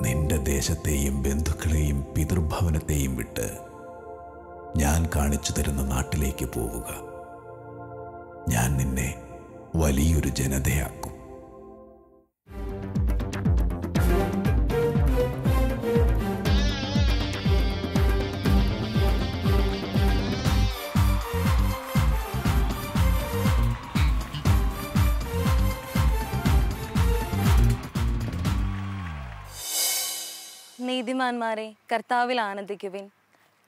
നിന്റെ ദേശത്തെയും ബന്ധുക്കളെയും പിതൃഭവനത്തെയും വിട്ട് ഞാൻ കാണിച്ചു തരുന്ന നാട്ടിലേക്ക് പോവുക. ഞാൻ നിന്നെ വലിയൊരു ജനതയാക്കും. നീതിമാന്മാരെ, കർത്താവിൽ ആനന്ദിക്കുവിൻ.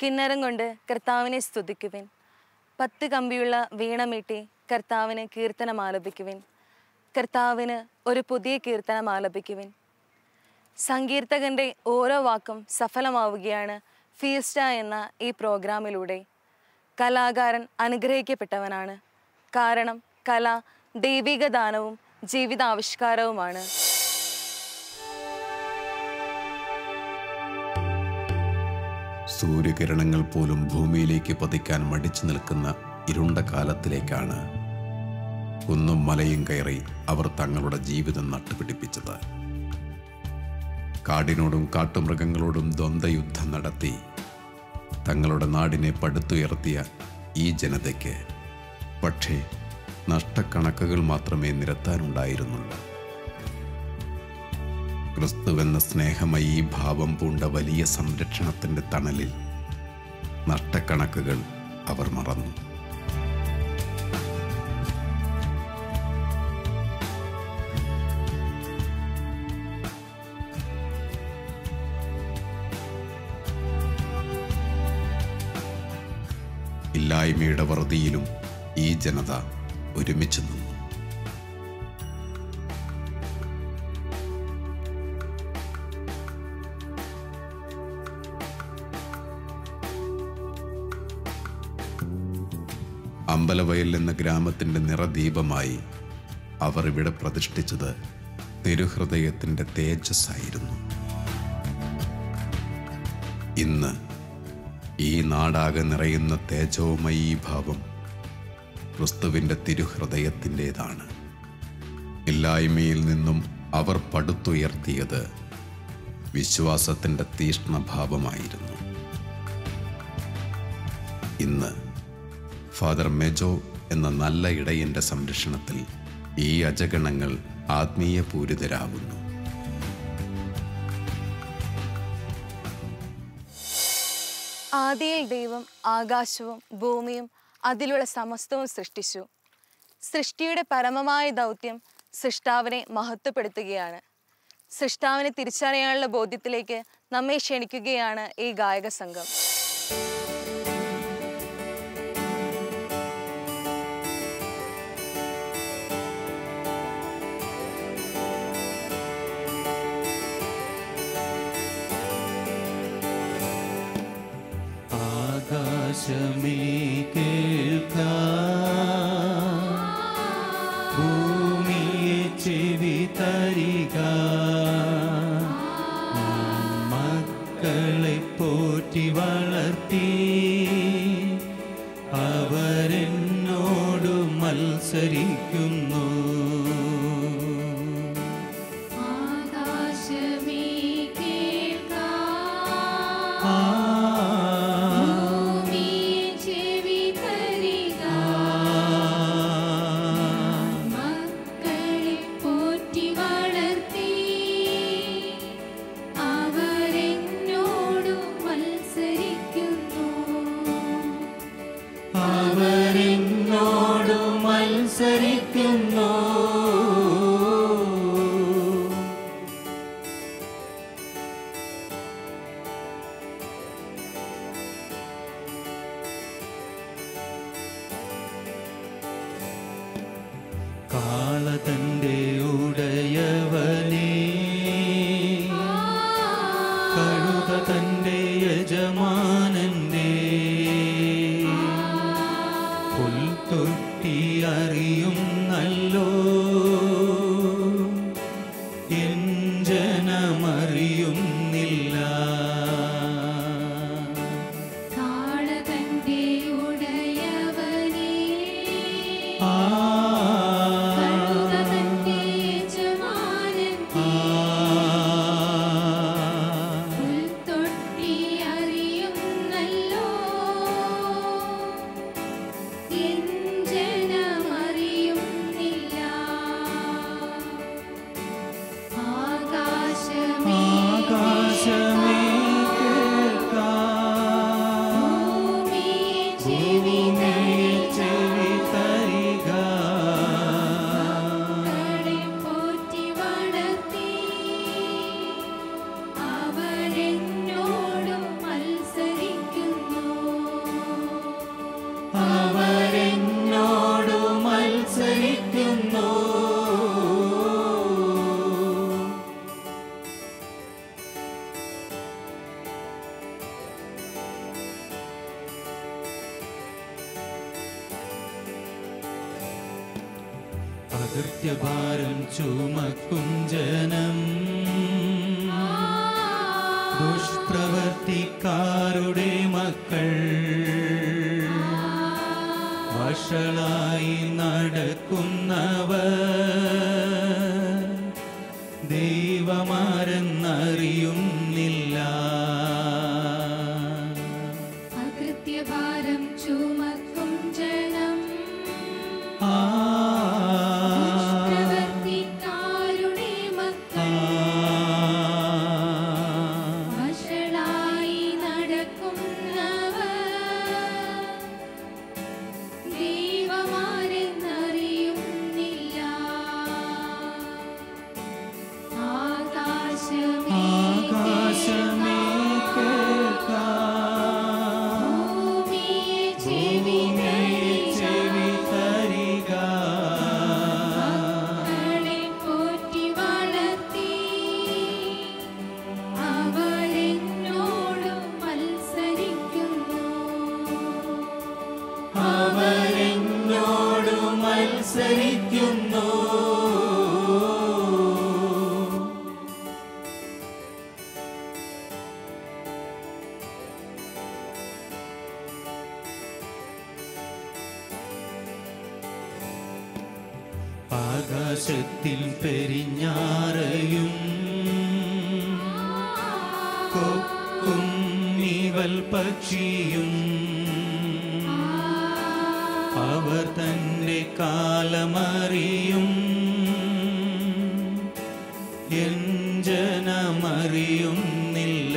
കിന്നരം കൊണ്ട് കർത്താവിനെ സ്തുതിക്കുവിൻ. 10 കമ്പിയുള്ള വീണമീട്ടി കർത്താവിന് കീർത്തനം ആലപിക്കുവിൻ. കർത്താവിന് ഒരു പുതിയ കീർത്തനം ആലപിക്കുവിൻ. സങ്കീർത്തകൻ്റെ ഓരോ വാക്കും സഫലമാവുകയാണ് ഫീസ്റ്റ എന്ന ഈ പ്രോഗ്രാമിലൂടെ. കലാകാരൻ അനുഗ്രഹിക്കപ്പെട്ടവനാണ്. കാരണം കല ദൈവിക ദാനവും ജീവിതാവിഷ്കാരവുമാണ്. സൂര്യകിരണങ്ങൾ പോലും ഭൂമിയിലേക്ക് പതിക്കാൻ മടിച്ചു നിൽക്കുന്ന ഇരുണ്ട കാലത്തിലേക്കാണ് കുന്നും മലയും കയറി അവർ തങ്ങളുടെ ജീവിതം നട്ടുപിടിപ്പിച്ചത്. കാടിനോടും കാട്ടുമൃഗങ്ങളോടും ദ്വന്ദ്വയുദ്ധം നടത്തി തങ്ങളുടെ നാടിനെ പടുത്തുയർത്തിയ ഈ ജനതയ്ക്ക് പക്ഷേ നഷ്ടക്കണക്കുകൾ മാത്രമേ നിരത്താനുണ്ടായിരുന്നുള്ളൂ. ക്രിസ്തുവെന്ന സ്നേഹമയീ ഭാവം പൂണ്ട വലിയ സംരക്ഷണത്തിൻ്റെ തണലിൽ നഷ്ടക്കണക്കുകൾ അവർ മറന്നു. ഇല്ലായ്മയുടെ വറുതിയിലും ഈ ജനത ഒരുമിച്ച് നിന്നു. അമ്പലവയൽ എന്ന ഗ്രാമത്തിൻ്റെ നിറദീപമായി അവർ ഇവിടെ പ്രതിഷ്ഠിച്ചത് തിരുഹൃദയത്തിൻ്റെ തേജസ്സായിരുന്നു. ഇന്ന് ഈ നാടാകെ നിറയുന്ന തേജോമയീ ഭാവം ക്രിസ്തുവിൻ്റെ തിരുഹൃദയത്തിൻ്റേതാണ്. ഇല്ലായ്മയിൽ നിന്നും അവർ പടുത്തുയർത്തിയത് വിശ്വാസത്തിൻ്റെ തീഷ്ണഭാവമായിരുന്നു. ഇന്ന് ഫാദർ മെജോ എന്ന നല്ല ഇടയൻ്റെ സംരക്ഷണത്തിൽ ഈ അജഗണങ്ങൾ ആത്മീയ പൂരിതരാകുന്നു. ആദിയിൽ ദൈവം ആകാശവും ഭൂമിയും അതിലുള്ള സമസ്തവും സൃഷ്ടിച്ചു. സൃഷ്ടിയുടെ പരമമായ ദൗത്യം സൃഷ്ടാവിനെ മഹത്വപ്പെടുത്തുകയാണ്. സൃഷ്ടാവിനെ തിരിച്ചറിയാനുള്ള ബോധ്യത്തിലേക്ക് നമ്മെ ക്ഷണിക്കുകയാണ് ഈ ഗായക സംഘം. ആകാശമേ കേൾക്ക, ഭൂമിയെ ചെവി തരിക, മക്കളെ പോറ്റി വളർത്തി അവരെന്നോട് മത്സരിക്കുന്നു. അവരെന്നോടു മത്സരിക്കുന്നു. അകൃത്യഭാരം ചുമക്കും ജനം, ദുഷ്പ്രവർത്തിക്കാരുടെ മക്കൾ, വഷളായി നടക്കുന്നവർ ദൈവമാരെന്നറിയുന്നില്ല. അകൃത്യഭാരം ചുമക്കും ജനം, ദുഷ്പ്രവർത്തിക്കാരുടെ മക്കൾ, വഷളായി നടക്കുന്നവർ ദൈവമാരെന്നറിയുന്നില്ല. ആകാശമേ ആകാശത്തിൽ പെരിഞ്ഞാറയും കൊക്കും നീവൽ പക്ഷിയും അവർ തന്റെ കാലമറിയും, എൻ ജനമറിയുന്നില്ല.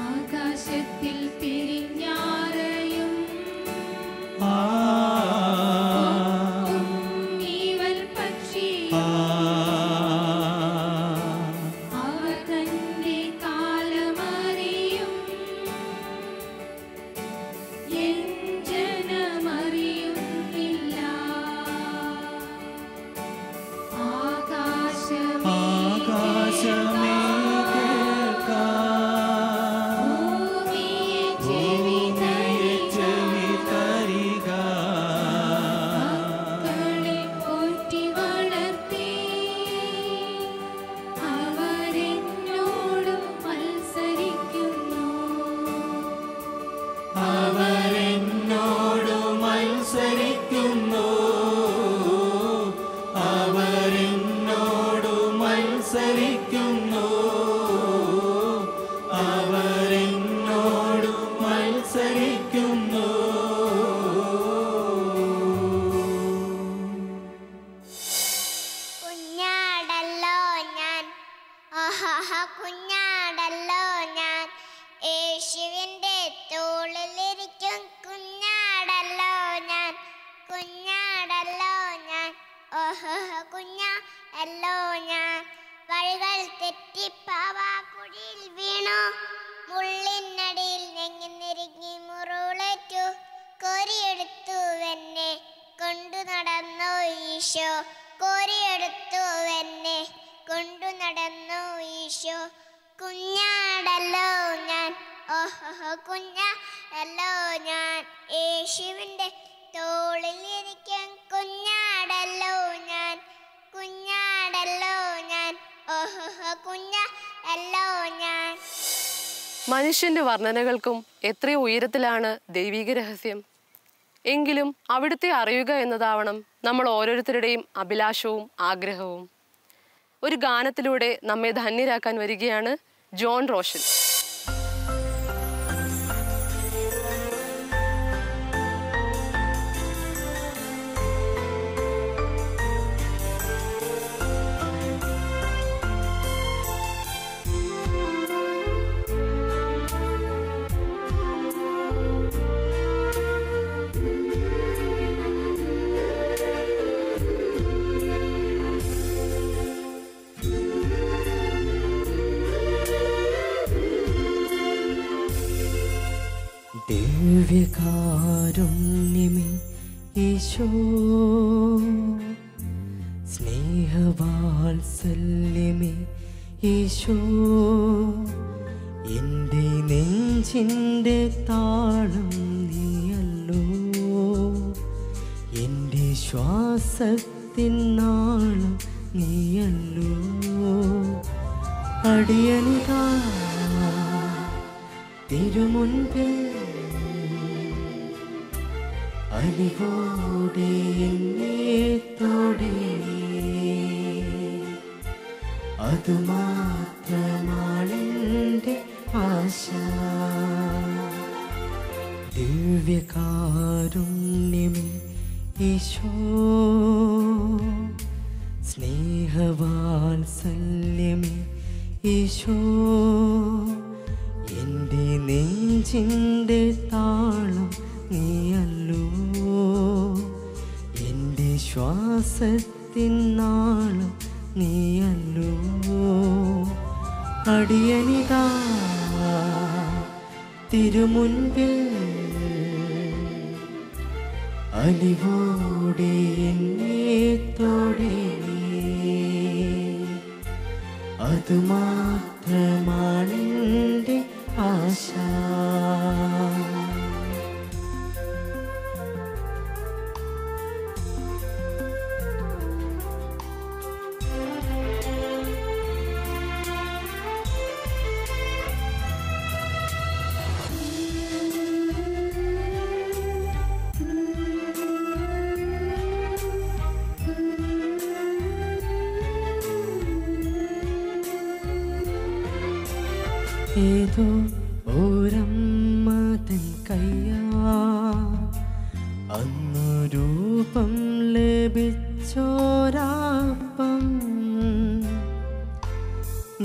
ആകാശത്തിൽ പിരിഞ്ഞാറയും നീവൽ പക്ഷിയും അവർ തന്റെ കാലമറിയും, എൻ ജനമറിയുന്നില്ല. ആകാശമേ കുഞ്ഞാടല്ലോ ഞാൻ, യേശുവിൻ്റെ തോളിലിരിക്കും കുഞ്ഞാടല്ലോ ഞാൻ, കുഞ്ഞാടല്ലോ ഞാൻ, കുഞ്ഞാടല്ലോ ഞാൻ. വഴികൾ തെറ്റി പാവാക്കുഴിയിൽ വീണു, മുള്ളിനടിയിൽ നെങ്ങിന്നിരുങ്ങി മുറുളേറ്റു, കോരിയെടുത്തു എന്നെ കൊണ്ടു നടന്നു ഈശോ, കോരിയെടുത്തു എന്നെ കൊണ്ടു നടന്നു ഈശോ. കുഞ്ഞാടല്ലോ ഞാൻ, കുഞ്ഞാടല്ലോ ഞാൻ, യേശുവിൻ്റെ തോളിലിരിക്കും കുഞ്ഞാടല്ലോ ഞാൻ, കുഞ്ഞാടല്ലോ ഞാൻ, കുഞ്ഞാടല്ലോ ഞാൻ. മനുഷ്യന്റെ വർണ്ണനകൾക്കും എത്രയോ ഉയരത്തിലാണ് ദൈവിക രഹസ്യം. എങ്കിലും അവിടുത്തെ അറിയുക എന്നതാവണം നമ്മൾ ഓരോരുത്തരുടെയും അഭിലാഷവും ആഗ്രഹവും. ഒരു ഗാനത്തിലൂടെ നമ്മെ ധന്യരാക്കാൻ വരികയാണ് ജോൺ റോഷൻ. ദിവ്യകാരുണ്യമേ ഈശോ, സ്നേഹവാത്സല്യമേ ഈശോ, എൻ്റെ നെഞ്ചിൻ്റെ താളം നീയല്ലോ, എൻ്റെ ശ്വാസത്തിനാളും നീയല്ലോ. അടിയനിതാ തിരുമുൻപിൽ അലിവോടെ എന്നെ തൊടണേ. അതുമാത്രമാണെൻ്റെ ആശ. ദിവ്യകാരുണ്യമേ ഈശോ, സ്നേഹവാത്സല്യമേ ഈശോ, എൻ്റെ നെഞ്ചിൻ്റെ താളം നീയല്ലോ. എൻ്റെ ശ്വാസത്തിനാളം നീയല്ലോ. അടിയനിതാ തിരുമുൻപിൽ അലിവോടെ എന്നെ തൊടണേ. അതുമാത്രമാണെൻ്റെ ആശ. ഏതോ ഓരമ്മതൻ കയ്യാ അന്നു രൂപം ലഭിച്ചോരാപ്പം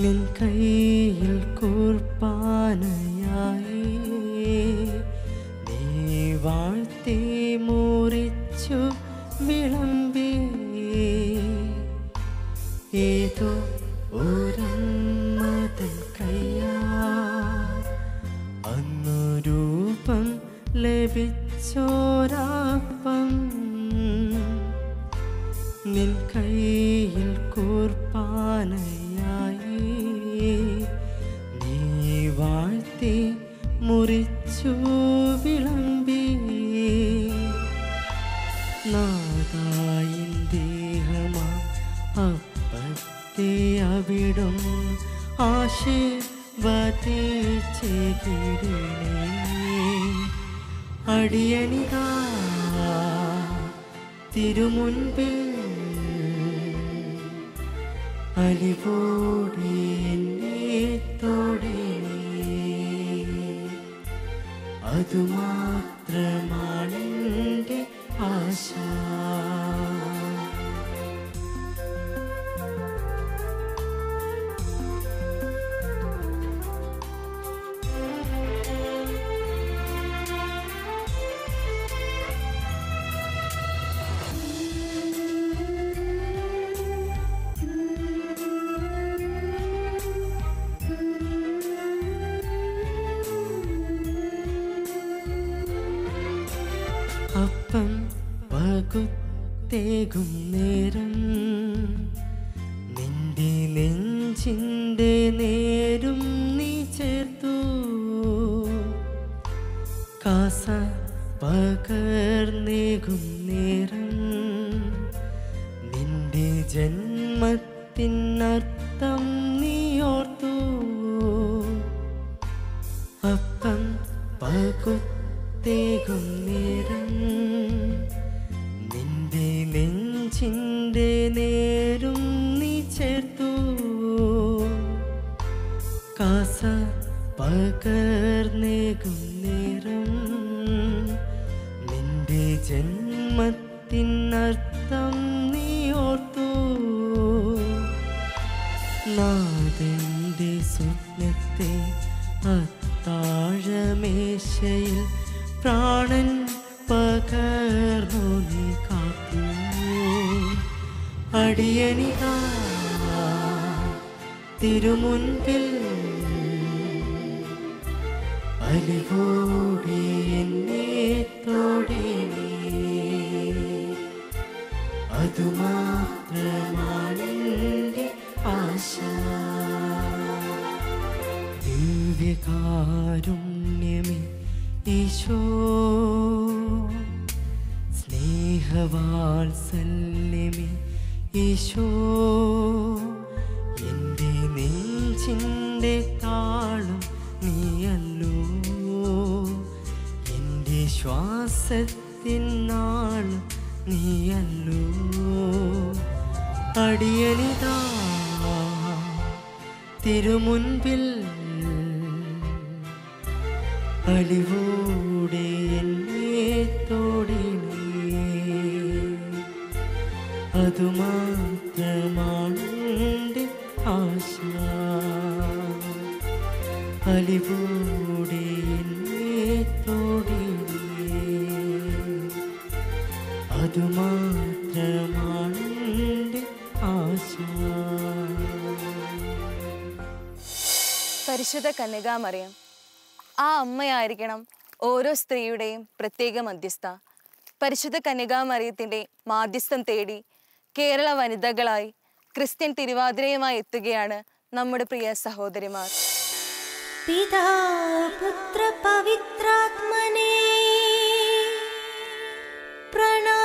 നിൻ കയ്യിൽ കൂർപ്പാനയായി നീ വാഴ്ത്തി മുറിച്ചു വിളമ്പി. ഏതോ ഓരമ്മതൻ കയ്യാ അന്നു രൂപം ലഭിച്ചോരാപ്പം നിൻ കയ്യിൽ കൂർപ്പാനയായി നീ വാഴ്ത്തി മുറിച്ചു വിളമ്പി. നാദായിൻ ദേഹമാ അപ്പത്തെ അവിടും ആശീർവദിച്ചിടണേ. അടിയനിതാ തിരുമുൻപിൽ അലിവോടെ എന്നെ തൊടണേ. അതുമാത്രമാണെൻ്റെ ആശ. അപ്പം പകുത്തേകും നേരം നിന്റെ നെഞ്ചിൻ്റെ നേരും നീ ചേർത്തു. കാസ പകർന്നേകും നേരം നിന്റെ ജന്മത്തിനർത്ഥം നീ ഓർത്തു. അപ്പം പകുത്തേകും നേരം നിന്റെ നെഞ്ചിൻ്റെ നേരും നീ ചേർത്തു. കാസ പകർന്നേകും നേരം നിന്റെ ജന്മത്തിനർത്ഥം നീ ഓർത്തു. നാഥന്റെ സ്വപ്നത്തെ അത്താഴമേശയിൽ പ്രാണൻ പകർന്നു നീ കാത്തു. അടിയനിതാ തിരുമുൻപിൽ അലിവോടെ എന്നെ തൊടണേ. അതുമാത്രമാണെൻ്റെ ആശ. ദിവ്യകാരുണ്യമേ ഈശോ, സ്നേഹ സ്നേഹവാത്സല്യമേ ഈശോ, എൻ്റെ നെഞ്ചിൻ്റെ താളം നീയല്ലോ, എൻ്റെ ശ്വാസത്തിൻ നാളം നീയല്ലോ. അടിയനിതാ തിരുമുൻപിൽ അലിവോടെ എന്നെ തോടിണേ, അതുമാത്രമാണ് എൻ്റെ ആശ. അലിവോടെ എന്നെ തോടിണേ, അതുമാത്രമാണ് എൻ്റെ ആശ. പരിശുദ്ധ കന്യകാമറിയം, ആ അമ്മയായിരിക്കണം ഓരോ സ്ത്രീയുടെയും പ്രത്യേക മധ്യസ്ഥ. പരിശുദ്ധ കന്യകാമറിയത്തിൻ്റെ മാധ്യസ്ഥം തേടി കേരള വനിതകളായി ക്രിസ്ത്യൻ തിരുവാതിരയുമായി എത്തുകയാണ് നമ്മുടെ പ്രിയ സഹോദരിമാർ. പിതാ പുത്ര പവിത്രാത്മനേ പ്രണാമം.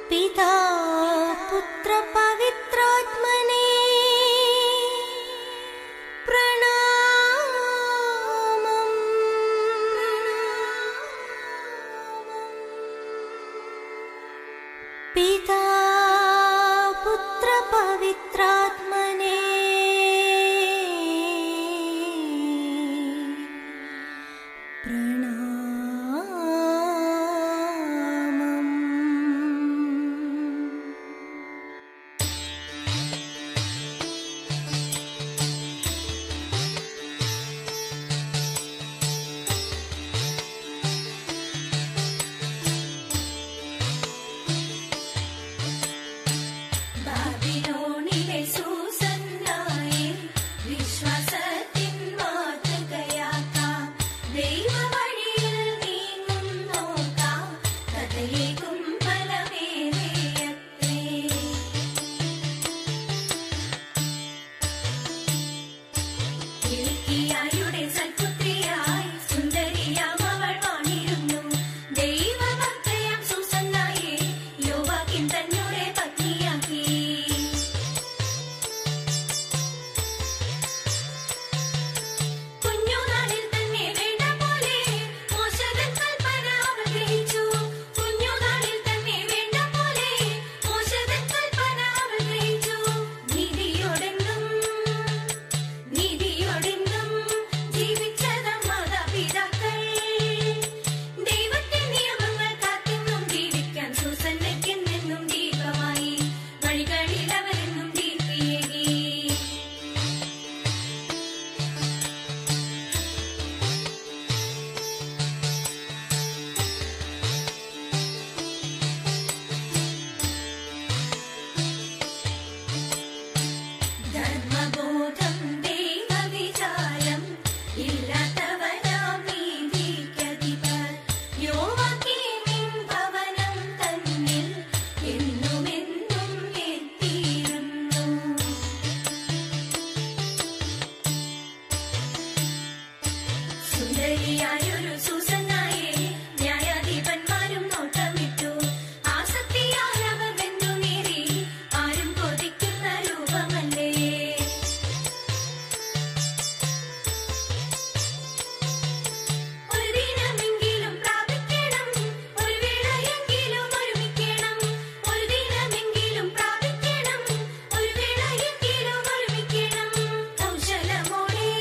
പിതാ പുത്ര പവിത്രാത്മനേ പ്രണാമം. പിതാ പുത്ര പവിത്രാത്മനേ ബാബിലോണിലെ സൂസന്നായി വിശ്വാസത്തിൻ മാതൃകയാക്കാം. ദൈവവഴിയിൽ നീങ്ങും നോക്കാം. കഥയേകും ഫലമേറിയത്രേ. ഇൽക്കിയായുടെ സൽപുത്രിയായി സുന്ദരിയാം അവൾ വാണിരുന്നു. ദൈവഭക്തയാം സൂസന്നായെ യോവാക്കിൻ തന്നോടെ പത്നിയാക്കി. കുഞ്ഞുനാളിൽ തന്നെ വേണ്ട പോലെ മോശതൻ കൽപ്പന അവൾ ഗ്രഹിച്ചു. കുഞ്ഞുനാളിൽ തന്നെ വേണ്ട പോലെ മോശതൻ കൽപ്പന അവൾ ഗ്രഹിച്ചു. നീതിയോടെന്നും ജീവിച്ചതും മാതാപിതാക്കൾ. ദൈവത്തെ നിയമങ്ങൾ കാത്തെന്നും ജീവിക്കാൻ സൂസന്നയ്ക്കെന്നും ദീപമായി. വഴികളിൽ അവരെന്നും ദീപ്തിയേകി. ധർമ്മബോധം ദൈവവിചാരം ഇല്ലാത്തവരാം നീതിക്കധിപർ. യോവാക്കീമിൻ ഭവനം തന്നിൽ എന്നുമെന്നും എത്തിയിരുന്നു. സുന്ദരിയായൊരു സൂസന്നായെ ന്യായാധിപന്മാരും നോട്ടമിട്ടു. ആസക്തിയാൽ അവർ വെന്തുനീറി. ആരും കൊതിക്കുന്ന രൂപമല്ലേ. ഒരു ദിനമെങ്കിലും പ്രാപിക്കണം, ഒരു വേളയെങ്കിലും ഒരുമിക്കണം. ഒരു ദിനമെങ്കിലും പ്രാപിക്കണം, ഒരു വേളയെങ്കിലും ഒരുമിക്കണം. കൗശലമോടെ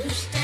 ദുഷ്ട